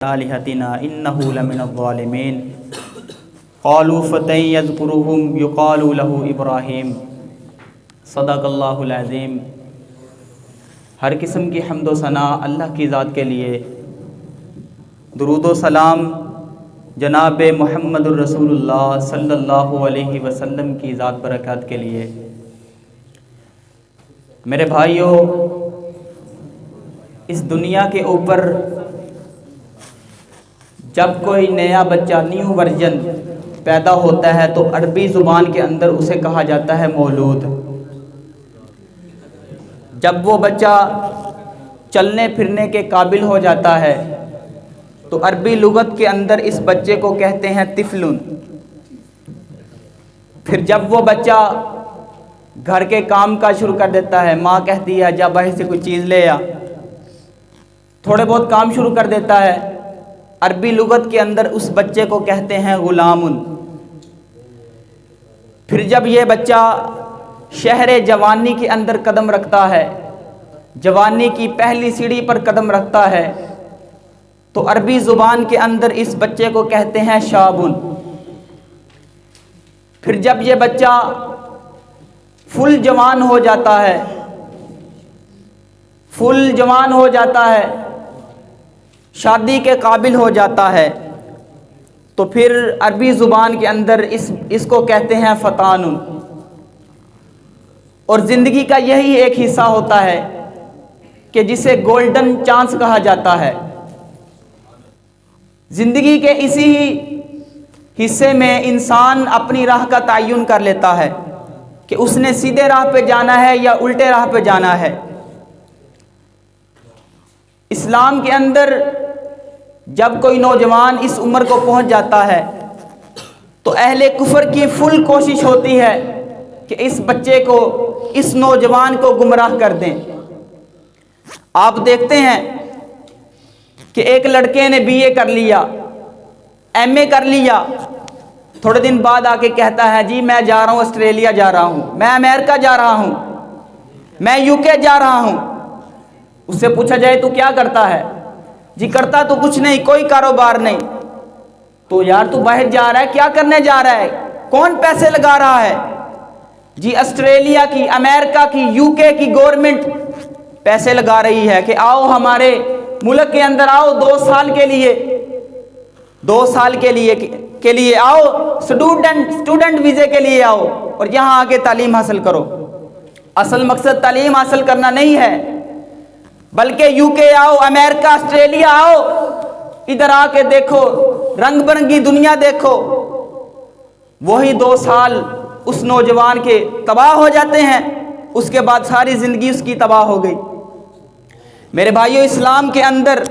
آلهتنا إنه لمن الظالمين قالوا فتى يذكرهم يقال له إبراهيم صدق اللہ العظیم۔ ہر قسم کی حمد و ثنا اللہ کی ذات کے لیے، درود و سلام جناب محمد الرسول اللہ صلی اللہ علیہ وسلم کی ذات برکات کے لیے۔ میرے بھائیوں، اس دنیا کے اوپر جب کوئی نیا بچہ نیو ورژن پیدا ہوتا ہے تو عربی زبان کے اندر اسے کہا جاتا ہے مولود۔ جب وہ بچہ چلنے پھرنے کے قابل ہو جاتا ہے تو عربی لغت کے اندر اس بچے کو کہتے ہیں طفل۔ پھر جب وہ بچہ گھر کے کام کا شروع کر دیتا ہے، ماں کہتی ہے جا باہر سے کوئی چیز لے آ، تھوڑے بہت کام شروع کر دیتا ہے، عربی لغت کے اندر اس بچے کو کہتے ہیں غلام۔ پھر جب یہ بچہ شہر جوانی کے اندر قدم رکھتا ہے، جوانی کی پہلی سیڑھی پر قدم رکھتا ہے، تو عربی زبان کے اندر اس بچے کو کہتے ہیں شاب۔ پھر جب یہ بچہ فل جوان ہو جاتا ہے، فل جوان ہو جاتا ہے، شادی کے قابل ہو جاتا ہے، تو پھر عربی زبان کے اندر اس کو کہتے ہیں فتان۔ اور زندگی کا یہی ایک حصہ ہوتا ہے کہ جسے گولڈن چانس کہا جاتا ہے۔ زندگی کے اسی ہی حصے میں انسان اپنی راہ کا تعین کر لیتا ہے کہ اس نے سیدھے راہ پہ جانا ہے یا الٹے راہ پہ جانا ہے۔ اسلام کے اندر جب کوئی نوجوان اس عمر کو پہنچ جاتا ہے تو اہل کفر کی فل کوشش ہوتی ہے کہ اس بچے کو، اس نوجوان کو گمراہ کر دیں۔ آپ دیکھتے ہیں کہ ایک لڑکے نے بی اے کر لیا، ایم اے کر لیا، تھوڑے دن بعد آ کے کہتا ہے جی میں جا رہا ہوں آسٹریلیا جا رہا ہوں، میں امریکہ جا رہا ہوں، میں یو کے جا رہا ہوں۔ اس سے پوچھا جائے تو کیا کرتا ہے؟ جی کرتا تو کچھ نہیں، کوئی کاروبار نہیں۔ تو یار تو باہر جا رہا ہے، کیا کرنے جا رہا ہے؟ کون پیسے لگا رہا ہے؟ جی آسٹریلیا کی، امریکہ کی، یو کے کی گورنمنٹ پیسے لگا رہی ہے کہ آؤ ہمارے ملک کے اندر آؤ، 2 سال کے لیے، 2 سال کے لیے آؤ، اسٹوڈنٹ ویزے کے لیے آؤ اور یہاں آ کے تعلیم حاصل کرو۔ اصل مقصد تعلیم حاصل کرنا نہیں ہے، بلکہ یو کے آؤ، امریکہ، آسٹریلیا آؤ، ادھر آ کے دیکھو، رنگ برنگی دنیا دیکھو۔ وہی 2 سال اس نوجوان کے تباہ ہو جاتے ہیں، اس کے بعد ساری زندگی اس کی تباہ ہو گئی۔ میرے بھائیو، اسلام کے اندر،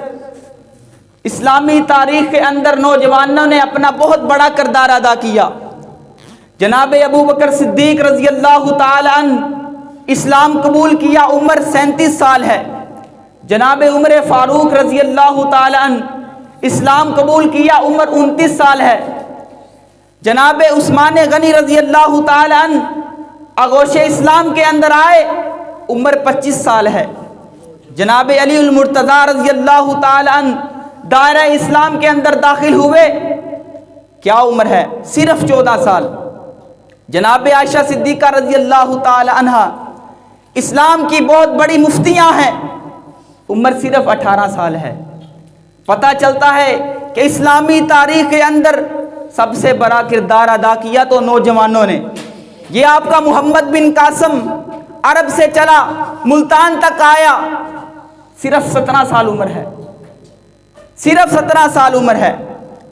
اسلامی تاریخ کے اندر نوجوانوں نے اپنا بہت بڑا کردار ادا کیا۔ جناب ابو بکر صدیق رضی اللہ تعالی عنہ اسلام قبول کیا، عمر 37 سال ہے۔ جناب عمر فاروق رضی اللہ تعالی عنہ اسلام قبول کیا، عمر 29 سال ہے۔ جناب عثمان غنی رضی اللہ تعالی عنہ آغوش اسلام کے اندر آئے، عمر 25 سال ہے۔ جناب علی المرتضیٰ رضی اللہ تعالی عنہ دائرہ اسلام کے اندر داخل ہوئے، کیا عمر ہے؟ صرف 14 سال۔ جناب عائشہ صدیقہ رضی اللہ تعالی عنہ اسلام کی بہت بڑی مفتیاں ہیں، عمر صرف 18 سال ہے۔ پتہ چلتا ہے کہ اسلامی تاریخ کے اندر سب سے بڑا کردار ادا کیا تو نوجوانوں نے۔ یہ آپ کا محمد بن قاسم عرب سے چلا، ملتان تک آیا، صرف 17 سال عمر ہے، صرف 17 سال عمر ہے۔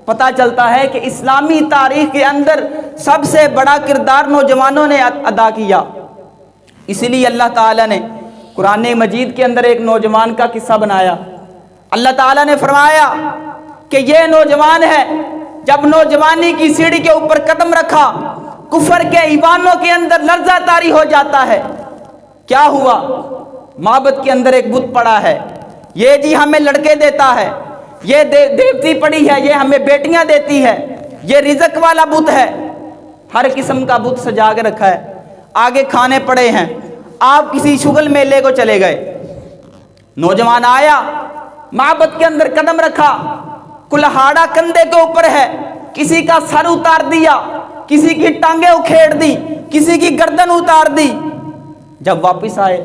پتہ چلتا ہے کہ اسلامی تاریخ کے اندر سب سے بڑا کردار نوجوانوں نے ادا کیا۔ اسی لیے اللہ تعالیٰ نے قرآن مجید کے اندر ایک نوجوان کا قصہ بنایا۔ اللہ تعالیٰ نے فرمایا کہ یہ نوجوان ہے، جب نوجوانی کی سیڑھی کے اوپر قدم رکھا، کفر کے ایوانوں کے اندر لرزہ طاری ہو جاتا ہے۔ کیا ہوا؟ معبد کے اندر ایک بت پڑا ہے، یہ جی ہمیں لڑکے دیتا ہے، یہ دیوتی پڑی ہے، یہ ہمیں بیٹیاں دیتی ہے، یہ رزق والا بت ہے۔ ہر قسم کا بت سجا کے رکھا ہے، آگے کھانے پڑے ہیں۔ آپ کسی شغل میلے کو چلے گئے، نوجوان آیا، معبد کے اندر قدم رکھا، कुल्हाड़ा कंधे के ऊपर है, किसी का सर उतार दिया, किसी की टांगें उखेड़ दी, किसी की गर्दन उतार दी। जब वापस आए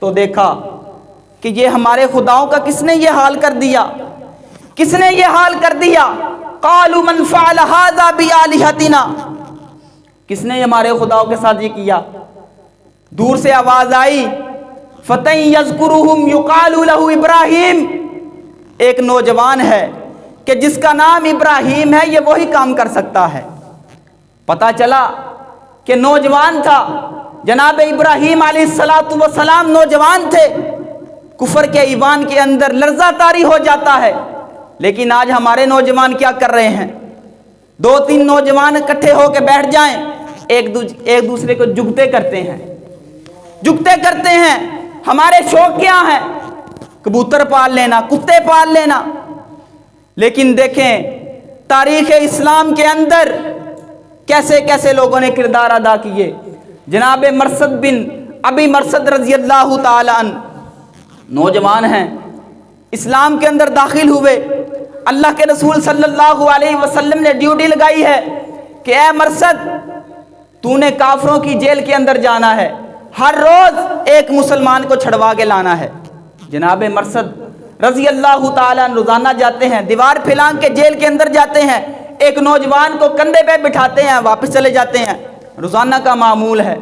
तो देखा कि ये हमारे खुदाओं का किसने ये हाल कर दिया, किसने ये हाल कर दिया। क़ालू मन फ़अल हाज़ा बिआलिहतिना, किसने हमारे खुदाओं के साथ ये किया। दूर से आवाज आई, फ़तन यज़कुरुहुम युक़ालू लहू इब्राहीम, एक नौजवान है कि जिसका नाम इब्राहीम है, ये वही काम कर सकता है। पता चला कि नौजवान था, जनाब इब्राहीम अलैहिस्सलातु वस्सलाम नौजवान थे। कुफर के ईमान के अंदर लर्ज़ा तारी हो जाता है। लेकिन आज हमारे नौजवान क्या कर रहे हैं, 2-3 नौजवान इकट्ठे होकर बैठ जाएं, एक दूसरे को जुगते करते हैं। हमारे शौक क्या हैं, कबूतर पाल लेना, कुत्ते पाल लेना। लेकिन देखें तारीख़ इस्लाम के अंदर कैसे कैसे लोगों ने किरदार अदा किए। जनाब मरसद बिन अबी मरसद रज़ी अल्लाह ताला अन्हु नौजवान हैं, इस्लाम के अंदर दाखिल हुए। अल्लाह के रसूल सल्लल्लाहु अलैहि वसल्लम ने ड्यूटी लगाई है कि ए मरसद, तूने काफरों की जेल के अंदर जाना है, हर रोज एक मुसलमान को छड़वा के लाना है। जनाब मरसद रज़ी अल्लाह ताला रोजाना जाते हैं, दीवार फैलांग के जेल के अंदर जाते हैं, एक नौजवान को कंधे पे बिठाते हैं, वापस चले जाते हैं। रोजाना का मामूल है।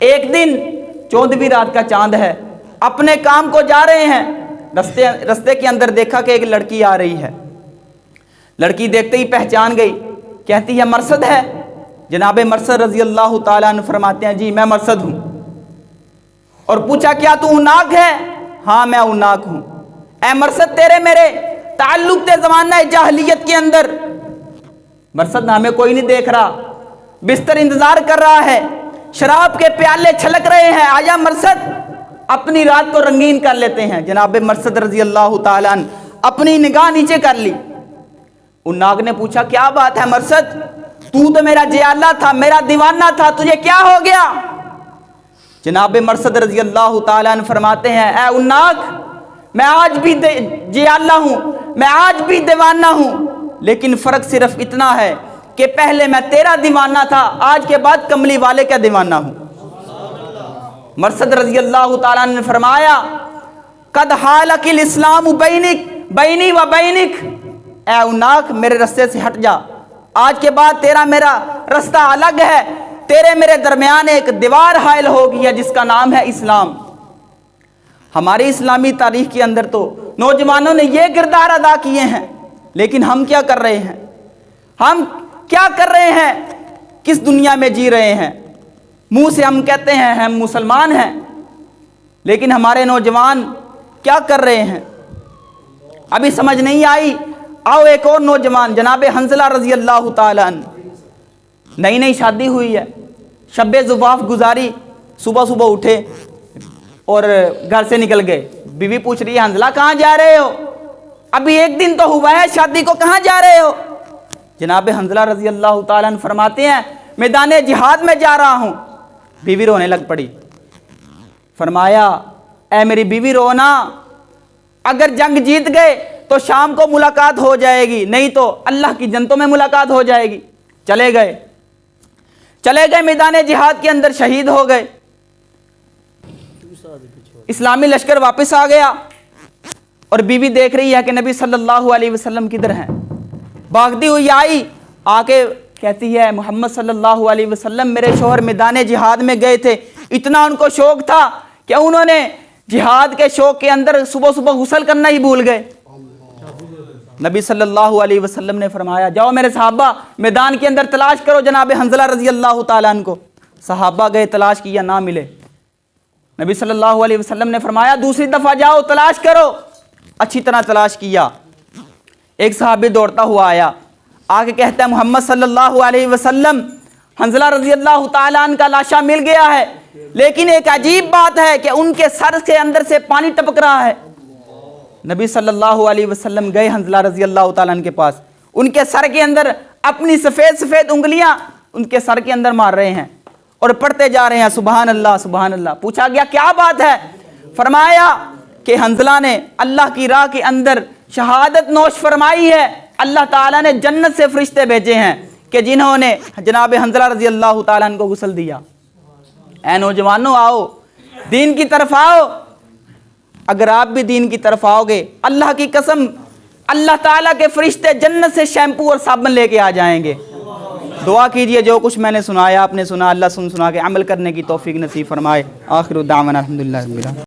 एक दिन 14वीं रात का चांद है, अपने काम को जा रहे हैं। रस्ते के अंदर देखा कि एक लड़की आ रही है। लड़की देखते ही पहचान गई, कहती है मरसद है। जनाब मरसद रज़ी अल्लाह ताला अन्हु फरमाते हैं, जी मैं मरसद हूँ। और पूछा क्या तू उन्नाक है? हाँ मैं उन्नाक हूँ। ए मरसद, तेरे मेरे ताल्लुक थे ज़माना जाहलियत के अंदर। मरसद, हमें कोई नहीं देख रहा, बिस्तर इंतजार कर रहा है, शराब के प्याले छलक रहे हैं, आजा मरसद अपनी रात को रंगीन कर लेते हैं। जनाब मरसद रज़ी अल्लाह ताला अन्हु अपनी निगाह नीचे कर ली। उन नाग ने पूछा क्या बात है मरसद, तू तो मेरा जियाला था, मेरा दीवाना था, तुझे क्या हो गया? जनाब मरसद रज़ी अल्लाह ताला अन्हु फरमाते हैं, ऐ उन नाग, मैं आज भी जियाला हूँ, मैं आज भी दीवाना हूँ, लेकिन फ़र्क सिर्फ इतना है कि पहले मैं तेरा दीवाना था, आज के बाद कमली वाले का दीवाना हूँ। मरसद रज़ी अल्लाह ताला ने फरमाया, कद हालकिल इस्लाम बैनी व बैनिक, ऐ उन्नाक मेरे रास्ते से हट जा, आज के बाद तेरा मेरा रास्ता अलग है, तेरे मेरे दरमियान एक दीवार हायल हो गई है जिसका नाम है इस्लाम। हमारी इस्लामी तारीख के अंदर तो नौजवानों ने ये किरदार अदा किए हैं, लेकिन हम क्या कर रहे हैं, हम क्या कर रहे हैं, किस दुनिया में जी रहे हैं? मुंह से हम कहते हैं हम मुसलमान हैं, लेकिन हमारे नौजवान क्या कर रहे हैं अभी समझ नहीं आई। आओ एक और नौजवान जनाब हंज़ला रज़ी अल्लाह ताला अन्हु, नई नई शादी हुई है, शब्बे ज़ुफ़ाफ़ गुजारी, सुबह सुबह उठे और घर से निकल गए। बीवी पूछ रही है हंज़ला कहाँ जा रहे हो, अभी एक दिन तो हुआ है शादी को, कहाँ जा रहे हो? जनाब हंज़ला रज़ी अल्लाह ताला अन्हु फरमाते हैं मैदान जिहाद में जा रहा हूँ। बीवी रोने लग पड़ी। फरमाया ऐ मेरी बीवी रोना, अगर जंग जीत गए तो शाम को मुलाकात हो जाएगी, नहीं तो अल्लाह की जन्नतों में मुलाकात हो जाएगी। चले गए मैदान जिहाद के अंदर, शहीद हो गए। इस्लामी लश्कर वापस आ गया और बीवी देख रही है कि नबी सल्लल्लाहु अलैहि वसल्लम किधर हैं। भागती हुई आई, आके कहती है मोहम्मद सल्लल्लाहु अलैहि वसल्लम मेरे शौहर मैदान जिहाद में गए थे। इतना उनको शौक था कि उन्होंने जिहाद के शौक के अंदर सुबह सुबह गुस्ल करना ही भूल गए। नबी सल्लल्लाहु अलैहि वसल्लम ने फरमाया जाओ मेरे सहाबा मैदान के अंदर तलाश करो जनाब हंज़ला रज़ी अल्लाह ताला अन्हु को। सहाबा गए, तलाश किया, ना मिले। नबी सल्लल्लाहु अलैहि वसल्लम ने फरमाया दूसरी दफ़ा जाओ तलाश करो। अच्छी तरह तलाश किया। एक सहाबी दौड़ता हुआ आया, आके कहता है मोहम्मद सल्लल्लाहु अलैहि वसल्लम हंज़ला रज़ी अल्लाह ताला अन्हु का लाशा मिल गया है, लेकिन एक अजीब बात है कि उनके सर के अंदर से पानी टपक रहा है। नबी सल्लल्लाहु अलैहि वसल्लम गए हंज़ला रज़ी अल्लाह ताला अन्हु के पास, उनके सर के अंदर अपनी सफ़ेद सफ़ेद उंगलियां उनके सर के अंदर मार रहे हैं और पढ़ते जा रहे हैं सुबहान अल्लाह सुबहान अल्लाह। पूछा गया क्या बात है? फरमाया کہ حنظلہ نے اللہ کی راہ کے اندر شہادت نوش فرمائی ہے، اللہ تعالیٰ نے جنت سے فرشتے بھیجے ہیں کہ جنہوں نے جناب حنظلہ رضی اللہ تعالیٰ عنہ کو غسل دیا۔ اے نوجوانوں، آؤ دین کی طرف آؤ۔ اگر آپ بھی دین کی طرف آؤ گے، اللہ کی قسم اللہ تعالیٰ کے فرشتے جنت سے شیمپو اور صابن لے کے آ جائیں گے۔ دعا کیجئے جو کچھ میں نے سنایا آپ نے سنا، اللہ سنا کے عمل کرنے کی توفیق نصیب فرمائے۔ آخر دعوانا الحمدللہ رب العالمین۔